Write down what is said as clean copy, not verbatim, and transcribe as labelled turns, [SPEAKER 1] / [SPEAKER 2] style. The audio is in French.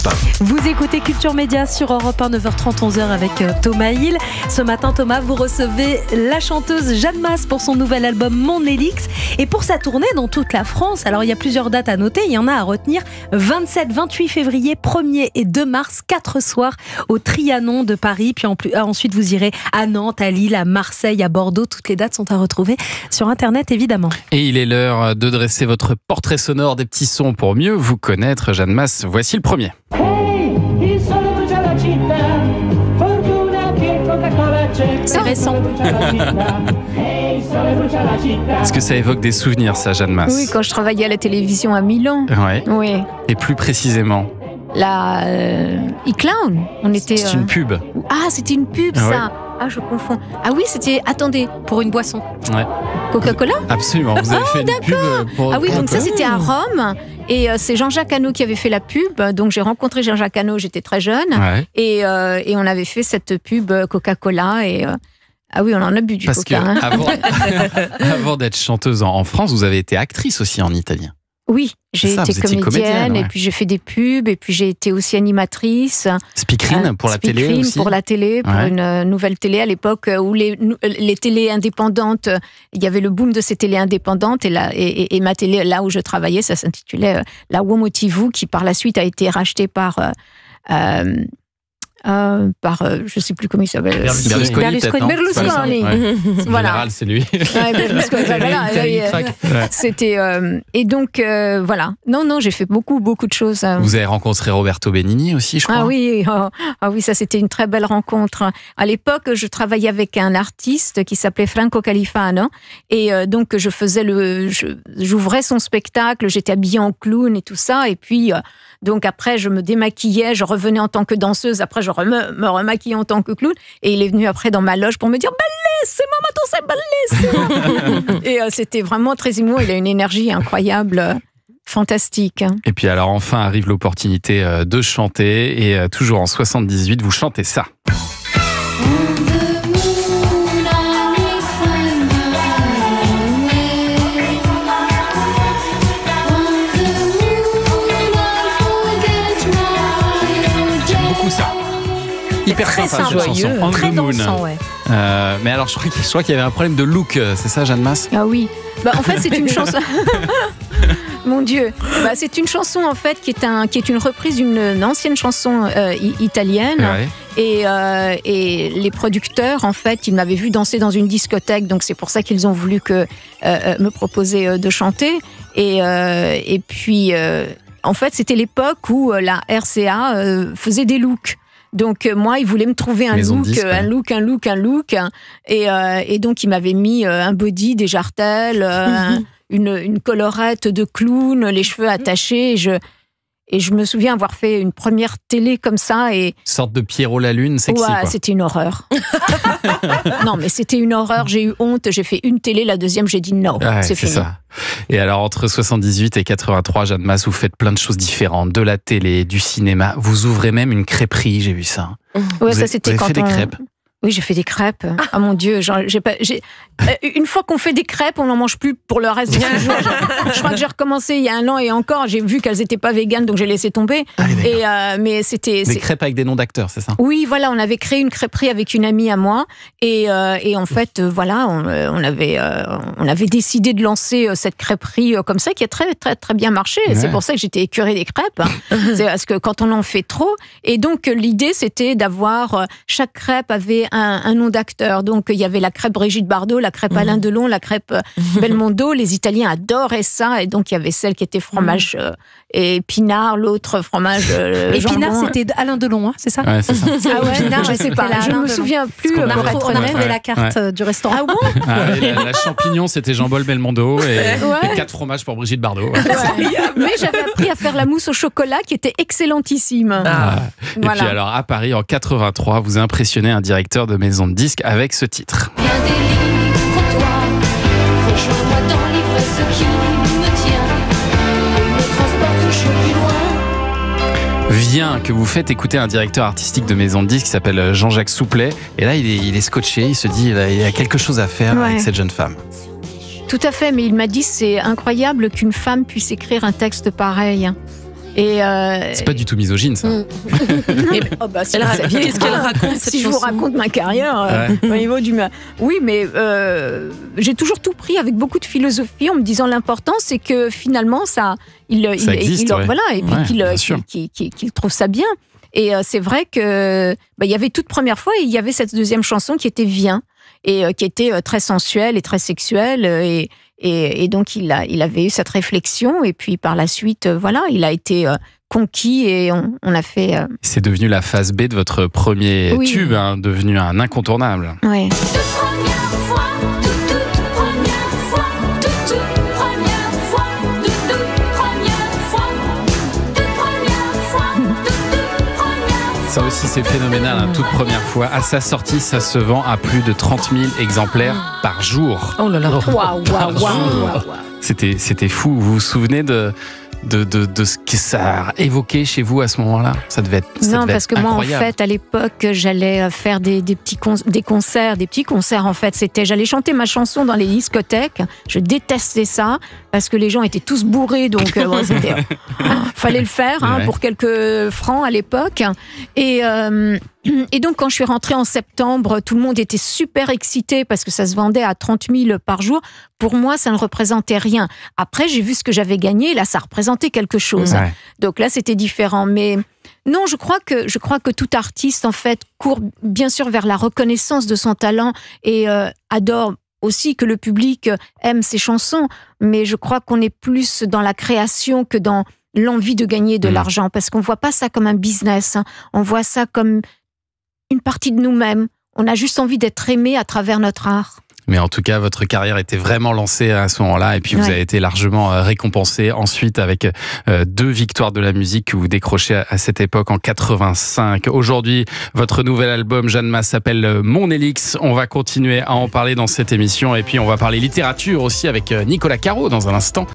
[SPEAKER 1] Europe 1.
[SPEAKER 2] Vous écoutez Culture Média sur Europe 1, 9h30, 11h avec Thomas Hill. Ce matin, Thomas, vous recevez la chanteuse Jeanne Mas pour son nouvel album Mon Élix et pour sa tournée dans toute la France. Alors, il y a plusieurs dates à noter. Il y en a à retenir 27, 28 février, 1er et 2 mars, 4 soirs au Trianon de Paris. Puis ensuite, vous irez à Nantes, à Lille, à Marseille, à Bordeaux. Toutes les dates sont à retrouver sur Internet, évidemment.
[SPEAKER 3] Et il est l'heure de dresser votre portrait sonore des petits sons pour mieux vous connaître. Jeanne Mas, voici le premier.
[SPEAKER 2] C'est récent.
[SPEAKER 3] Est-ce que ça évoque des souvenirs, ça, Jeanne Mas?
[SPEAKER 4] Oui, quand je travaillais à la télévision à Milan.
[SPEAKER 3] Ouais.
[SPEAKER 4] Oui.
[SPEAKER 3] Et plus précisément?
[SPEAKER 4] La e-clown. On était.
[SPEAKER 3] C'est une pub.
[SPEAKER 4] Ah, c'était une pub,
[SPEAKER 3] Ouais.
[SPEAKER 4] ça. Ah, je confonds. Ah oui, c'était. Attendez,
[SPEAKER 2] Pour une boisson.
[SPEAKER 3] Ouais.
[SPEAKER 4] Coca-Cola.
[SPEAKER 3] Absolument. Vous avez fait une pub pour.
[SPEAKER 4] Ah oui, donc ça c'était à Rome. Et c'est Jean-Jacques Hano qui avait fait la pub. Donc j'ai rencontré Jean-Jacques Hano, j'étais très jeune.
[SPEAKER 3] Ouais.
[SPEAKER 4] Et on avait fait cette pub Coca-Cola. Et ah oui, on en a bu du
[SPEAKER 3] Parce que
[SPEAKER 4] Coca. Hein.
[SPEAKER 3] avant d'être chanteuse en France, vous avez été actrice aussi en Italie.
[SPEAKER 4] Oui, j'ai
[SPEAKER 3] C'est ça,
[SPEAKER 4] été
[SPEAKER 3] vous étiez
[SPEAKER 4] comédienne,
[SPEAKER 3] comédienne, ouais.
[SPEAKER 4] et puis j'ai fait des pubs, et puis j'ai été aussi animatrice.
[SPEAKER 3] Speakerine pour la télé
[SPEAKER 4] Speakerine
[SPEAKER 3] aussi.
[SPEAKER 4] pour la télé, pour
[SPEAKER 3] Ouais.
[SPEAKER 4] une nouvelle télé à l'époque où les télés indépendantes, il y avait le boom de ces télés indépendantes, et ma télé, là où je travaillais, ça s'intitulait La Uomo TV, qui par la suite a été rachetée par je ne sais plus comment il s'appelle.
[SPEAKER 3] Berlusconi, peut-être, non?
[SPEAKER 4] Berlusconi.
[SPEAKER 3] Ouais.
[SPEAKER 4] Voilà.
[SPEAKER 3] Général, c'est lui.
[SPEAKER 4] Ouais, Berlusconi, voilà. C'était et donc voilà. Non, j'ai fait beaucoup de choses.
[SPEAKER 3] Vous avez rencontré Roberto Benigni aussi, je crois.
[SPEAKER 4] Ah oui, ça c'était une très belle rencontre. À l'époque, je travaillais avec un artiste qui s'appelait Franco Califano, et donc j'ouvrais son spectacle, j'étais habillée en clown et tout ça, et puis donc après je me démaquillais, je revenais en tant que danseuse, après je me remaquillais en tant que clown, et il est venu après dans ma loge pour me dire ballet, c'est maman, c'est ballet, et c'était vraiment très émouvant. Il a une énergie incroyable. Fantastique.
[SPEAKER 3] Et puis alors enfin arrive l'opportunité de chanter, et toujours en 78, vous chantez ça. J'aime beaucoup ça. Hyper
[SPEAKER 2] très
[SPEAKER 3] sympa cette
[SPEAKER 2] joyeux,
[SPEAKER 3] chanson. On
[SPEAKER 2] très
[SPEAKER 3] the Moon.
[SPEAKER 2] dansant, ouais.
[SPEAKER 3] Mais alors je crois qu'il y avait un problème de look, c'est ça, Jeanne Mas?
[SPEAKER 4] Ah oui. En fait, c'est une chanson. Mon Dieu. C'est une chanson en fait qui est une reprise d'une ancienne chanson italienne.
[SPEAKER 3] Ouais.
[SPEAKER 4] Et les producteurs, en fait, ils m'avaient vu danser dans une discothèque, donc c'est pour ça qu'ils ont voulu me proposer de chanter. Et puis, en fait, c'était l'époque où la RCA faisait des looks. Donc moi, ils voulaient me trouver un
[SPEAKER 3] Maison de
[SPEAKER 4] look,
[SPEAKER 3] disque, ouais.
[SPEAKER 4] un look. Et donc, ils m'avaient mis un body, des jartelles, une collerette de clown, les cheveux attachés. Et je me souviens avoir fait une première télé comme ça. Et
[SPEAKER 3] Sorte de Pierrot la Lune, sexy,
[SPEAKER 4] ouais,
[SPEAKER 3] quoi.
[SPEAKER 4] c'était une horreur. Non, mais c'était une horreur. J'ai eu honte. J'ai fait une télé, la deuxième, j'ai dit non,
[SPEAKER 3] Ouais,
[SPEAKER 4] c'est fini.
[SPEAKER 3] ça. Et alors, entre 78 et 83, Jeanne Mas, vous faites plein de choses différentes, de la télé, du cinéma. Vous ouvrez même une crêperie, j'ai vu ça.
[SPEAKER 4] Ouais,
[SPEAKER 3] Vous
[SPEAKER 4] ça
[SPEAKER 3] avez-
[SPEAKER 4] c'était
[SPEAKER 3] vous avez
[SPEAKER 4] quand
[SPEAKER 3] fait des crêpes.
[SPEAKER 4] Oui, j'ai fait des crêpes. Ah mon Dieu, une fois qu'on fait des crêpes, on n'en mange plus pour le reste de ses jours. Je crois que j'ai recommencé il y a 1 an, et encore, j'ai vu qu'elles n'étaient pas véganes, donc j'ai laissé tomber. Mais c'était...
[SPEAKER 3] Des crêpes avec des noms d'acteurs, c'est ça?
[SPEAKER 4] Oui, voilà, on avait créé une crêperie avec une amie à moi, et en fait, voilà, on avait décidé de lancer cette crêperie comme ça, qui a très très très bien marché.
[SPEAKER 3] Ouais.
[SPEAKER 4] C'est pour ça que j'étais écœurée des crêpes. C'est parce que quand on en fait trop, et donc l'idée c'était d'avoir chaque crêpe avait un nom d'acteur. Donc il y avait la crêpe Brigitte Bardot, la crêpe Alain Delon, la crêpe Belmondo. Les Italiens adoraient ça, et donc il y avait celle qui était fromage et épinard, l'autre fromage
[SPEAKER 2] Épinard,
[SPEAKER 4] jambon.
[SPEAKER 2] c'était Alain Delon, c'est ça?
[SPEAKER 3] Ouais, c'est ça.
[SPEAKER 4] Ah ouais,
[SPEAKER 2] Épinard,
[SPEAKER 4] je sais pas,
[SPEAKER 2] c'était
[SPEAKER 4] je
[SPEAKER 2] Alain
[SPEAKER 4] me
[SPEAKER 2] Delon.
[SPEAKER 4] souviens plus.
[SPEAKER 3] qu'on a
[SPEAKER 4] pour
[SPEAKER 3] retrouvé.
[SPEAKER 4] être
[SPEAKER 2] On a
[SPEAKER 4] honnête.
[SPEAKER 2] retrouvé la carte du restaurant.
[SPEAKER 4] Ah bon?
[SPEAKER 3] Ah, et la champignon, c'était Jean-Paul Belmondo, et
[SPEAKER 4] Ouais.
[SPEAKER 3] 4 fromages pour Brigitte Bardot.
[SPEAKER 4] Ouais. Mais j'avais appris à faire la mousse au chocolat qui était excellentissime.
[SPEAKER 3] Et
[SPEAKER 4] Voilà.
[SPEAKER 3] puis alors, à Paris, en 83, vous impressionnez un directeur de maison de disques avec ce titre.
[SPEAKER 5] Viens délivre-toi, rejoins-moi dans l'ivresse qui me tient et me transporte toujours plus loin.
[SPEAKER 3] Viens, que vous faites écouter un directeur artistique de maison de disques qui s'appelle Jean-Jacques Souplet. Et là, il est scotché, il se dit il y a quelque chose à faire
[SPEAKER 4] Ouais.
[SPEAKER 3] avec cette jeune femme.
[SPEAKER 4] Tout à fait, mais il m'a dit c'est incroyable qu'une femme puisse écrire un texte pareil. Et
[SPEAKER 3] C'est pas du tout misogyne, ça.
[SPEAKER 4] oh bah, si
[SPEAKER 2] Elle
[SPEAKER 4] vous
[SPEAKER 2] raconte-
[SPEAKER 4] saviez,
[SPEAKER 2] Qu'est-ce qu'elle raconte, cette
[SPEAKER 4] si je vous
[SPEAKER 2] chanson
[SPEAKER 4] raconte ma carrière au niveau du oui, mais j'ai toujours tout pris avec beaucoup de philosophie en me disant l'important c'est que finalement ça
[SPEAKER 3] existe, ouais.
[SPEAKER 4] voilà, et puis
[SPEAKER 3] Ouais, bien sûr.
[SPEAKER 4] qu'il trouve ça bien. Et c'est vrai que il y avait toute première fois et il y avait cette deuxième chanson qui était Viens et qui était très sensuelle et très sexuelle et donc il avait eu cette réflexion et puis par la suite voilà, il a été conquis et on a fait
[SPEAKER 3] C'est devenu la phase B de votre premier
[SPEAKER 4] Oui.
[SPEAKER 3] tube, hein, devenu un incontournable.
[SPEAKER 4] ouais.
[SPEAKER 5] Toute première fois, toute première fois, toute première fois, toute première fois, toute première fois, toute première fois.
[SPEAKER 3] Ça aussi, c'est phénoménal, hein, toute première fois. À sa sortie, ça se vend à plus de 30 000 exemplaires par jour.
[SPEAKER 2] Oh là là.
[SPEAKER 4] Waouh, waouh, waouh.
[SPEAKER 3] C'était fou. Vous vous souvenez de ce que ça a évoqué chez vous à ce moment-là? Ça devait être
[SPEAKER 4] Non, parce que moi, en
[SPEAKER 3] incroyable.
[SPEAKER 4] fait, à l'époque, j'allais faire des petits concerts. En fait, j'allais chanter ma chanson dans les discothèques. Je détestais ça parce que les gens étaient tous bourrés, donc fallait le faire
[SPEAKER 3] Ouais.
[SPEAKER 4] pour quelques francs à l'époque. Et donc, quand je suis rentrée en septembre, tout le monde était super excité parce que ça se vendait à 30 000 par jour. Pour moi, ça ne représentait rien. Après, j'ai vu ce que j'avais gagné. Là, ça représentait quelque chose.
[SPEAKER 3] Ouais.
[SPEAKER 4] Donc là, c'était différent. Mais non, je crois que tout artiste, en fait, court bien sûr vers la reconnaissance de son talent et adore aussi que le public aime ses chansons. Mais je crois qu'on est plus dans la création que dans l'envie de gagner de l'argent. Parce qu'on voit pas ça comme un business. Hein. On voit ça comme une partie de nous-mêmes. On a juste envie d'être aimé à travers notre art.
[SPEAKER 3] Mais en tout cas, votre carrière était vraiment lancée à ce moment-là. Et puis, vous
[SPEAKER 4] Ouais.
[SPEAKER 3] avez été largement récompensé ensuite avec 2 victoires de la musique que vous décrochez à cette époque en 85. Aujourd'hui, votre nouvel album, Jeanne Mas, s'appelle Mon Élix. On va continuer à en parler dans cette émission. Et puis, on va parler littérature aussi avec Nicolas Caro dans un instant.